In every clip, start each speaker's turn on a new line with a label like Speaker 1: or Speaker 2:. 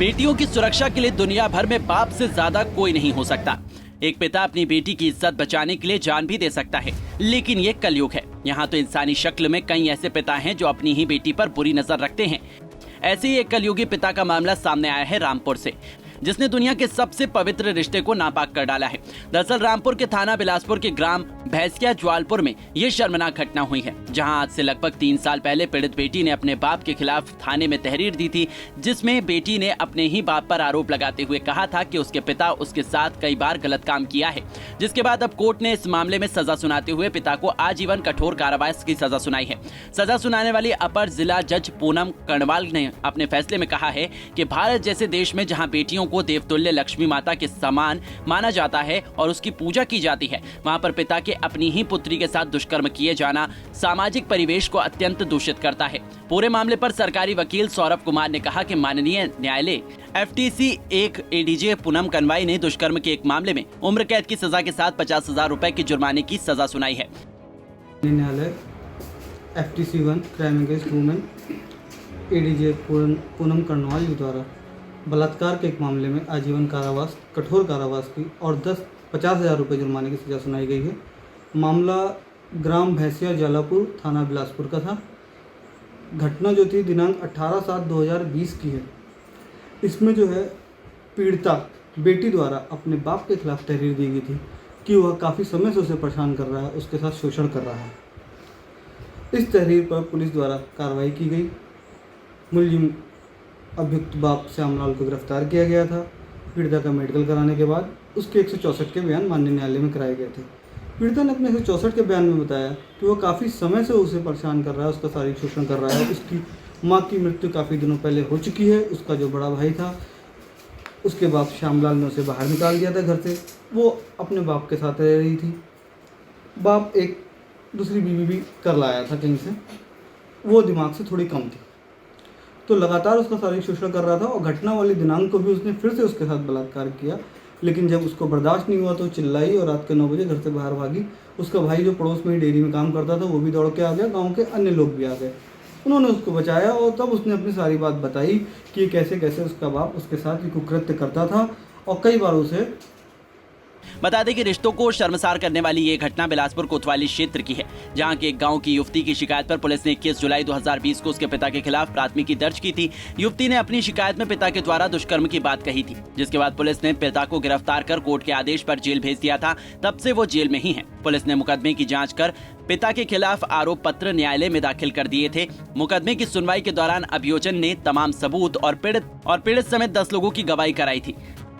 Speaker 1: बेटियों की सुरक्षा के लिए दुनिया भर में बाप से ज्यादा कोई नहीं हो सकता। एक पिता अपनी बेटी की इज्जत बचाने के लिए जान भी दे सकता है, लेकिन ये कलयुग है। यहाँ तो इंसानी शक्ल में कई ऐसे पिता हैं जो अपनी ही बेटी पर बुरी नजर रखते हैं। ऐसे ही एक कलयुगी पिता का मामला सामने आया है रामपुर से, जिसने दुनिया के सबसे पवित्र रिश्ते को नापाक कर डाला है। दरअसल रामपुर के थाना बिलासपुर के ग्राम भैंसिया ज्वालपुर में ये शर्मनाक घटना हुई है, जहां आज से लगभग 3 साल पहले पीड़ित बेटी ने अपने बाप के खिलाफ थाने में तहरीर दी थी, जिसमें बेटी ने अपने ही बाप पर आरोप लगाते हुए कहा था कि उसके पिता उसके साथ कई बार गलत काम किया है। जिसके बाद अब कोर्ट ने इस मामले में सजा सुनाते हुए पिता को आजीवन कठोर कारावास की सजा सुनाई है। सजा सुनाने वाली अपर जिला जज पूनम कर्णवाल ने अपने फैसले में कहा है कि भारत जैसे देश में जहां बेटियों को देवतुल्य लक्ष्मी माता के समान माना जाता है और उसकी पूजा की जाती है, वहां पर पिता के अपनी ही पुत्री के साथ दुष्कर्म किए जाना सामाजिक परिवेश को अत्यंत दूषित करता है। पूरे मामले पर सरकारी वकील सौरभ कुमार ने कहा कि माननीय न्यायालय FTC 1 ADJ पूनम कनवाई ने दुष्कर्म के एक मामले में उम्र कैद की सजा के साथ 50,000 रुपए की जुर्माने की सजा सुनाई है।
Speaker 2: न्यायालय FTC 1 crime against women ADJ Poonam Karnwal द्वारा बलात्कार के एक मामले में आजीवन कारावास, कठोर कारावास की और 50,000 रुपये जुर्माने की सजा सुनाई गई है। मामला ग्राम भैंसिया ज्वालापुर थाना बिलासपुर का था। घटना जो थी दिनांक 18/7/2020 की है। इसमें जो है पीड़िता बेटी द्वारा अपने बाप के खिलाफ तहरीर दी गई थी कि वह काफ़ी समय से उसे परेशान कर रहा है, उसके साथ शोषण कर रहा है। इस तहरीर पर पुलिस द्वारा कार्रवाई की गई। मुलजिम अभियुक्त बाप श्यामलाल को गिरफ्तार किया गया था। पीड़िता का मेडिकल कराने के बाद उसके 164 के बयान माननीय न्यायालय में कराए गए थे। पीड़िता ने अपने 164 के बयान में बताया कि वह काफ़ी समय से उसे परेशान कर रहा है, उसका शारीरिक शोषण कर रहा है। उसकी माँ की मृत्यु काफ़ी दिनों पहले हो चुकी है। उसका जो बड़ा भाई था, उसके बाप श्यामलाल ने उसे बाहर निकाल दिया था घर से। वो अपने बाप के साथ रह रही थी। बाप एक दूसरी बीवी भी कर लाया था कहीं से, वो दिमाग से थोड़ी कम थी, तो लगातार उसका शारीरिक शोषण कर रहा था। और घटना वाली दिनांक को भी उसने फिर से उसके साथ बलात्कार किया, लेकिन जब उसको बर्दाश्त नहीं हुआ तो चिल्लाई और रात के 9 बजे घर से बाहर भागी। उसका भाई जो पड़ोस में ही डेयरी में काम करता था, वो भी दौड़ के आ गया। गांव के अन्य लोग भी आ गए, उन्होंने उसको बचाया और तब उसने अपनी सारी बात बताई कि कैसे कैसे उसका बाप उसके साथ कुकृत्य करता था और कई बार उसे।
Speaker 1: बता दें कि रिश्तों को शर्मसार करने वाली ये घटना बिलासपुर कोतवाली क्षेत्र की है, जहां के एक गांव की युवती की शिकायत पर पुलिस ने 21 जुलाई 2020 को उसके पिता के खिलाफ प्राथमिकी दर्ज की थी। युवती ने अपनी शिकायत में पिता के द्वारा दुष्कर्म की बात कही थी, जिसके बाद पुलिस ने पिता को गिरफ्तार कर कोर्ट के आदेश पर जेल भेज दिया था। तब से वो जेल में ही है। पुलिस ने मुकदमे की जाँच कर पिता के खिलाफ आरोप पत्र न्यायालय में दाखिल कर दिए थे। मुकदमे की सुनवाई के दौरान अभियोजन ने तमाम सबूत और पीड़ित समेत 10 लोगों की गवाही कराई थी,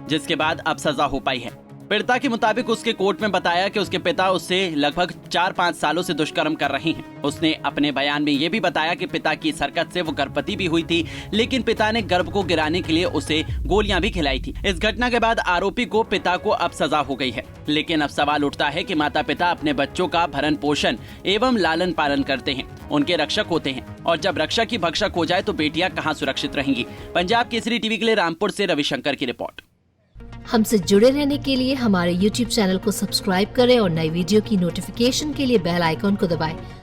Speaker 1: जिसके बाद अब सजा हो पाई है। पीड़िता के मुताबिक उसके कोर्ट में बताया कि उसके पिता उससे लगभग 4-5 सालों से दुष्कर्म कर रहे हैं। उसने अपने बयान में ये भी बताया कि पिता की इस हरकत से वो गर्भवती भी हुई थी, लेकिन पिता ने गर्भ को गिराने के लिए उसे गोलियां भी खिलाई थी। इस घटना के बाद आरोपी को पिता को अब सजा हो गई है, लेकिन अब सवाल उठता है कि माता पिता अपने बच्चों का भरण पोषण एवं लालन पालन करते हैं, उनके रक्षक होते हैं, और जब रक्षक ही भक्षक हो जाए तो बेटियां कहाँ सुरक्षित रहेंगी। पंजाब केसरी टीवी के लिए रामपुर से रविशंकर की रिपोर्ट।
Speaker 3: हमसे जुड़े रहने के लिए हमारे YouTube चैनल को सब्सक्राइब करें और नई वीडियो की नोटिफिकेशन के लिए बेल आइकॉन को दबाएं।